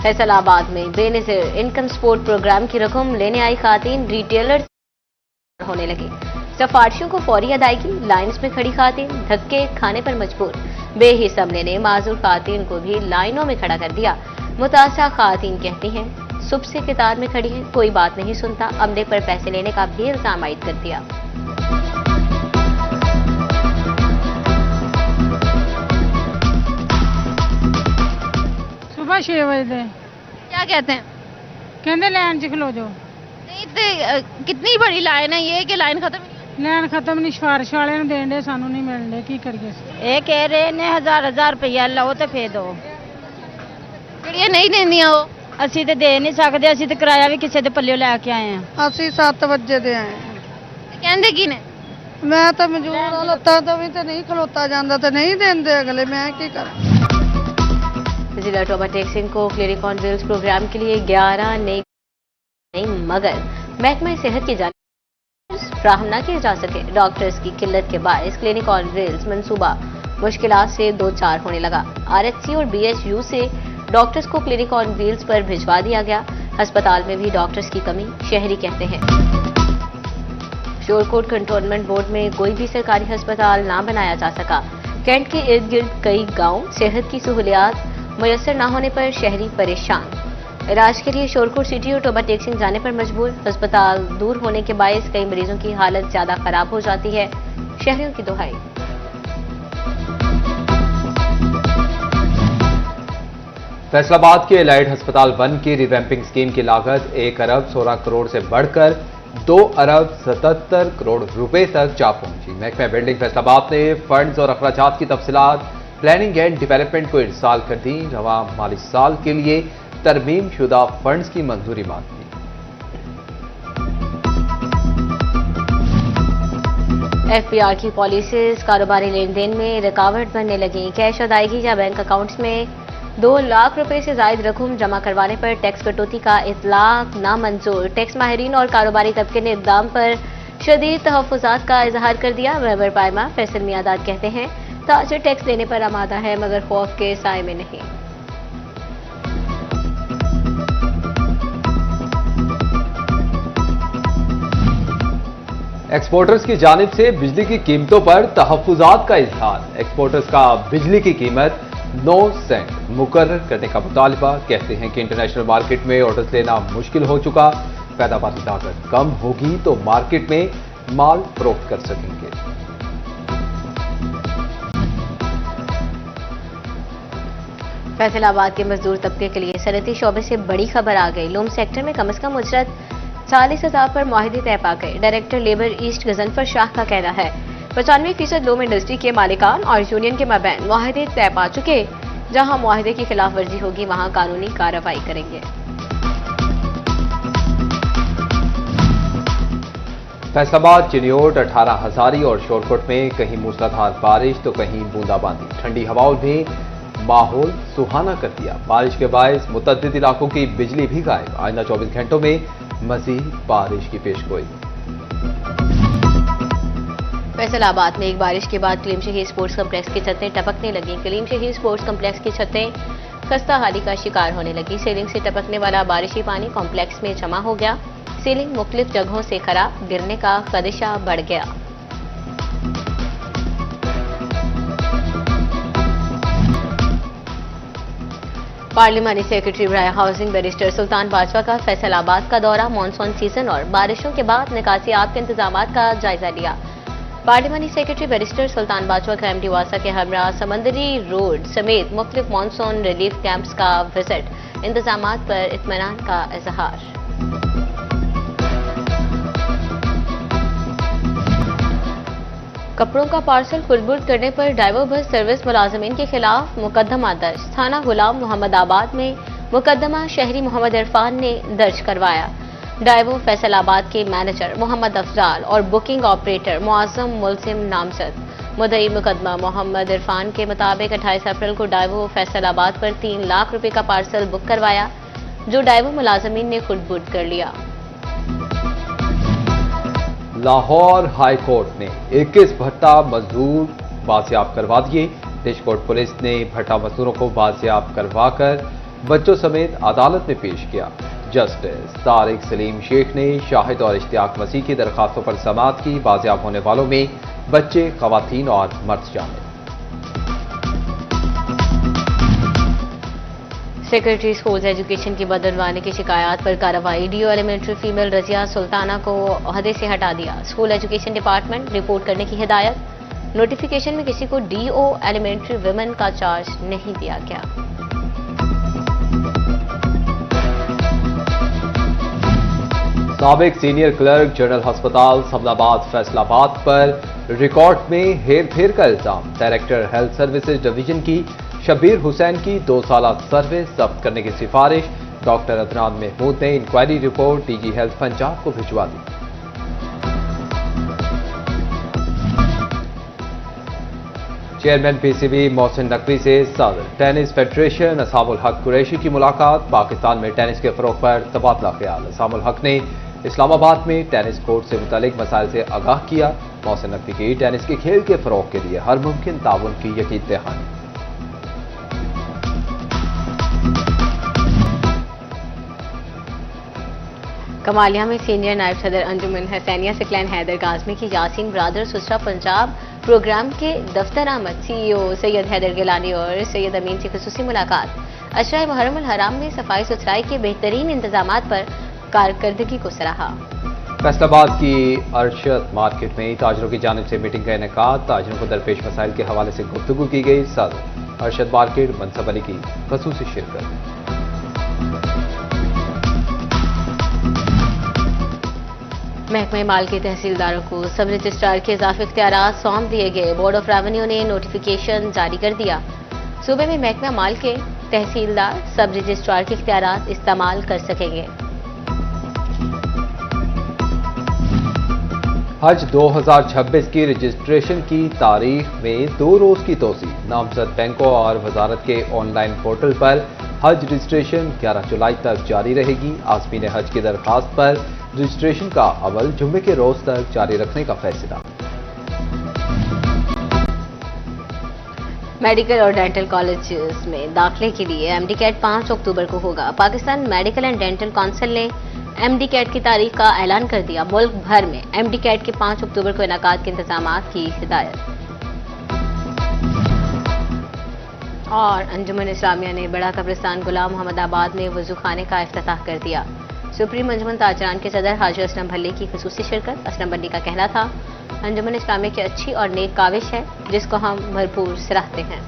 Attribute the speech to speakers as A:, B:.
A: फैसलाबाद में Benazir income support programme की रकम लेने आई खातून रिटेलर होने लगी। सफारशियों को फौरी अदायगी, लाइन्स में खड़ी खातून धक्के खाने पर मजबूर। बेहिस अमले ने माजूर खातून को भी लाइनों में खड़ा कर दिया। मुतासरा खातून कहती हैं सुबह से कतार में खड़ी है, कोई बात नहीं सुनता। अमले पर पैसे लेने का भी इल्जाम आयद कर दिया।
B: सुबह 6 बजे
C: क्या कहते हैं?
B: कहते लाइन च खलो जाओ।
C: नहीं तो कितनी बड़ी लाइन है ये कि लाइन खत्म ही नहीं
B: लाइन खत्म नहीं, सिफारिश वाले ने देन दे, सानू नहीं मिलने की करिए।
D: ये कह रहे ने 1000 रुपया लो तो फे दो।
C: फिर ये नहीं देंदियां वो।
D: ਅਸੀਂ ਤੇ ਦੇ ਨਹੀਂ ਸਕਦੇ, ਅਸੀਂ ਤੇ ਕਿਰਾਇਆ ਵੀ ਕਿਸੇ ਦੇ ਪੱਲਿਓ ਲੈ ਕੇ ਆਏ ਆ।
E: ਅਸੀਂ 7 ਵਜੇ ਦੇ ਆਏ
C: ਕਹਿੰਦੇ ਕੀ ਨੇ?
E: ਮੈਂ ਤਾਂ ਮਜ਼ਦੂਰ ਆ, ਲੱਤਾਂ ਤੋਂ ਵੀ ਤੇ ਨਹੀਂ ਖਲੋਤਾ ਜਾਂਦਾ ਤੇ ਨਹੀਂ ਦਿੰਦੇ ਅਗਲੇ, ਮੈਂ ਕੀ ਕਰਾਂ।
A: जिला ट्रॉमा टेस्टिंग को क्लिनिक ऑन व्हील्स प्रोग्राम के लिए 11 नई मगर महकमा सेहत की जानकारी फ्राहम न किए जा सके। डॉक्टर्स की किल्लत के बायस क्लिनिक ऑन व्हील्स मंसूबा मुश्किलात से दो चार होने लगा। आरएचसी और बीएचयू से डॉक्टर्स को क्लिनिक ऑन व्हील्स पर भिजवा दिया गया। अस्पताल में भी डॉक्टर्स की कमी, शहरी कहते हैं। शोरकोट कंटोनमेंट बोर्ड में कोई भी सरकारी अस्पताल ना बनाया जा सका। कैंट के इर्द गिर्द कई गांव सेहत की सहूलियात मुयसर न होने पर शहरी परेशान। इलाज के लिए शोरकोट सिटी और टोबा टेक्सिंग जाने पर मजबूर। अस्पताल दूर होने के बायस कई मरीजों की हालत ज्यादा खराब हो जाती है। शहरियों की दुहाई।
F: फैसलाबाद के एलाइड अस्पताल 1 की रिवैम्पिंग स्कीम की लागत 1 अरब 16 करोड़ से बढ़कर 2 अरब 77 करोड़ रुपए तक जा पहुंची। महकमा बिल्डिंग फैसलाबाद ने फंड्स और अखराजात की तफसीलात प्लानिंग एंड डेवलपमेंट को इरसाल कर दी। रवां माली साल के लिए तरमीम शुदा फंड्स की मंजूरी मांग दी।
A: एफपीआर की पॉलिसीज कारोबारी लेन देन में रुकावट बनने लगी। कैश अदायगी या बैंक अकाउंट्स में 2 लाख रुपए से जायद रकम जमा करवाने पर टैक्स कटौती का इतलाक नामंजूर। टैक्स माहिरीन और कारोबारी तबके ने इक़दाम पर शदीद तहफ़्फ़ुज़ात का इजहार कर दिया। महबर पायमा फैसल मियादाद कहते हैं ताजर टैक्स देने पर आमादा है मगर खौफ के साए में नहीं।
F: एक्सपोर्टर्स की जानिब से बिजली की कीमतों पर तहफ़्फ़ुज़ात का इजहार। एक्सपोर्टर्स का बिजली की कीमत 9 सेंट मुकर्रर करने का मुतालबा। कहते हैं कि इंटरनेशनल मार्केट में ऑर्डर्स लेना मुश्किल हो चुका। पैदावारी लागत कम होगी तो मार्केट में माल फरोख्त कर सकेंगे।
A: फैसलाबाद के मजदूर तबके के लिए सनती शोबे से बड़ी खबर आ गई। लूम सेक्टर में कम अज कम उजरत 40,000 पर मुआहदे तय पा गए। Director labour east Ghazanfar Shah का कहना है 95% लूम इंडस्ट्री के मालिकान और यूनियन के माबैन मुआहदे तय पा चुके। जहां मुआहदे की खिलाफ वर्जी होगी वहां कानूनी कार्रवाई करेंगे।
F: फैसलाबाद, चिनियोट, 18 हजारी और शोरकोट में कहीं मूसलाधार बारिश तो कहीं बूंदाबांदी। ठंडी हवाओं ने माहौल सुहाना कर दिया। बारिश के बायस मुतअद्दिद इलाकों की बिजली भी गायब। आइंदा 24 घंटों में मजीद बारिश की पेशगोई।
A: फैसलाबाद में एक बारिश के बाद कलीम शहीद स्पोर्ट्स कम्प्लेक्स की छतें टपकने लगी। कलीम शहीद स्पोर्ट्स कम्प्लेक्स की छतें खस्ता हाली का शिकार होने लगी। सीलिंग से टपकने वाला बारिशी पानी कॉम्प्लेक्स में जमा हो गया। सीलिंग मुख्तलिफ जगहों से खराब, गिरने का खदशा बढ़ गया। पार्लिमानी सेक्रेटरी बराए हाउसिंग बैरिस्टर सुल्तान बाजवा का फैसलाबाद का दौरा। मॉनसून सीजन और बारिशों के बाद निकासियात के इंतजाम का जायजा लिया। पार्लिमानी सेक्रेटरी बैरिस्टर सुल्तान बाजवा का एमडी वासा के हमरा समंदरी रोड समेत मुख्तलिफ मॉनसून रिलीफ कैंप्स का विजिट। इंतजामात पर इत्मीनान का इजहार। कपड़ों का पार्सल खुर्द-बुर्द करने पर ड्राइवर बस सर्विस मुलाजमीन के खिलाफ मुकदमा दर्ज। थाना गुलाम मोहम्मदाबाद में मुकदमा शहरी मोहम्मद इरफान ने दर्ज करवाया। ड्राइवर फैसलाबाद के मैनेजर मोहम्मद अफजाल और बुकिंग ऑपरेटर मुआज़्ज़म मुलजिम नामजद। मुद्दई मुकदमा मोहम्मद इरफान के मुताबिक 28 अप्रैल को ड्राइवर फैसलाबाद पर 3 लाख रुपए का पार्सल बुक करवाया, जो ड्राइवर मुलाजमीन ने खुर्द-बुर्द कर लिया।
F: लाहौर हाई कोर्ट ने 21 भट्टा मजदूर बाजियाब करवा दिए। डिश कोर्ट पुलिस ने भट्टा मजदूरों को बाजियाब करवाकर बच्चों समेत अदालत में पेश किया। जस्टिस तारिक सलीम शेख ने शाहिद और इश्तियाक मसीह की दरखास्तों पर समाअत की। बाजियाब होने वालों में बच्चे, खवातीन और मर्द शामिल।
A: सेक्रेटरी स्कूल्स एजुकेशन की बदनवाने की शिकायत पर कार्रवाई। DO elementary female Razia Sultana को ओहदे से हटा दिया। स्कूल एजुकेशन डिपार्टमेंट रिपोर्ट करने की हिदायत। नोटिफिकेशन में किसी को डीओ एलिमेंट्री वुमेन का चार्ज नहीं दिया गया।
F: साबिक सीनियर क्लर्क जनरल अस्पताल समनाबाद फैसलाबाद पर रिकॉर्ड में हेरफेर का इल्जाम। डायरेक्टर हेल्थ सर्विसेज डिवीजन की शब्बीर हुसैन की 2 साल सर्विस जब्त करने की सिफारिश। डॉक्टर अदनान महमूद ने inquiry report DG health Punjab को भिजवा दी। चेयरमैन पीसीबी मोहसिन नकवी से सदर टेनिस फेडरेशन असामुल हक कुरैशी की मुलाकात। पाकिस्तान में टेनिस के फरोग पर तबादला ख्याल। असामुल हक ने इस्लामाबाद में टेनिस कोर्ट से मुतालिक मसाइल से आगाह किया। मोहसिन नकवी की टेनिस के खेल के फरोग के लिए हर मुमकिन ताउन की यकीन दहानी।
A: कमालिया में सीनियर नायब सदर अंजुमन हसैनिया सिकलैन हैदर काजमी की यासीन ब्रादर्स उसरा पंजाब प्रोग्राम के दफ्तर आमद। सीईओ सैयद हैदर गिलानी और सैयद अमीन से खुसूसी मुलाकात। अशरा मुहर्रम अल हराम में सफाई सुथराई के बेहतरीन इंतजामात पर कारकर्दगी को सराहा।
F: फैसलाबाद की अरशद मार्केट में ताजरों की जानिब से मीटिंग का इनेकाद। ताजरों को दरपेश मसाइल के हवाले से गुफ्तगू की गई। सदर अरशद मार्केट मनसब अली की खसूसी शिरकत।
A: महकमे माल के तहसीलदारों को सब रजिस्ट्रार के इजाफी इख्तियारात सौंप दिए गए। बोर्ड ऑफ रेवेन्यू ने नोटिफिकेशन जारी कर दिया। सूबे में महकमा माल के तहसीलदार सब रजिस्ट्रार के इख्तियारात इस्तेमाल कर सकेंगे।
F: हज 2026 की रजिस्ट्रेशन की तारीख में 2 रोज की तोसी। नामजद बैंकों और वजारत के ऑनलाइन पोर्टल पर हज रजिस्ट्रेशन 11 जुलाई तक जारी रहेगी। आज़मीन हज की दरखास्त पर रजिस्ट्रेशन का अमल जुम्मे के रोज तक जारी रखने का फैसला।
A: मेडिकल और डेंटल कॉलेजेस में दाखिले के लिए एमडी कैट 5 अक्टूबर को होगा। Pakistan medical and dental council ने एमडी कैट की तारीख का ऐलान कर दिया। मुल्क भर में एमडी कैट के 5 अक्टूबर को इनेकाद के इंतजामात की हिदायत। और अंजुमन इस्लामिया ने बड़ा कब्रिस्तान गुलाम मोहम्मद आबाद में वजू खाने का इफ्तिताह कर दिया। सुप्रीम अंजुमन ताजरान के सदर हाजी असलम भल्ले की खुसूसी शिरकत। असलम भल्ले का कहना था, अंजुमन इस्लामिया की अच्छी और नेक काविश है जिसको हम भरपूर सराहते हैं।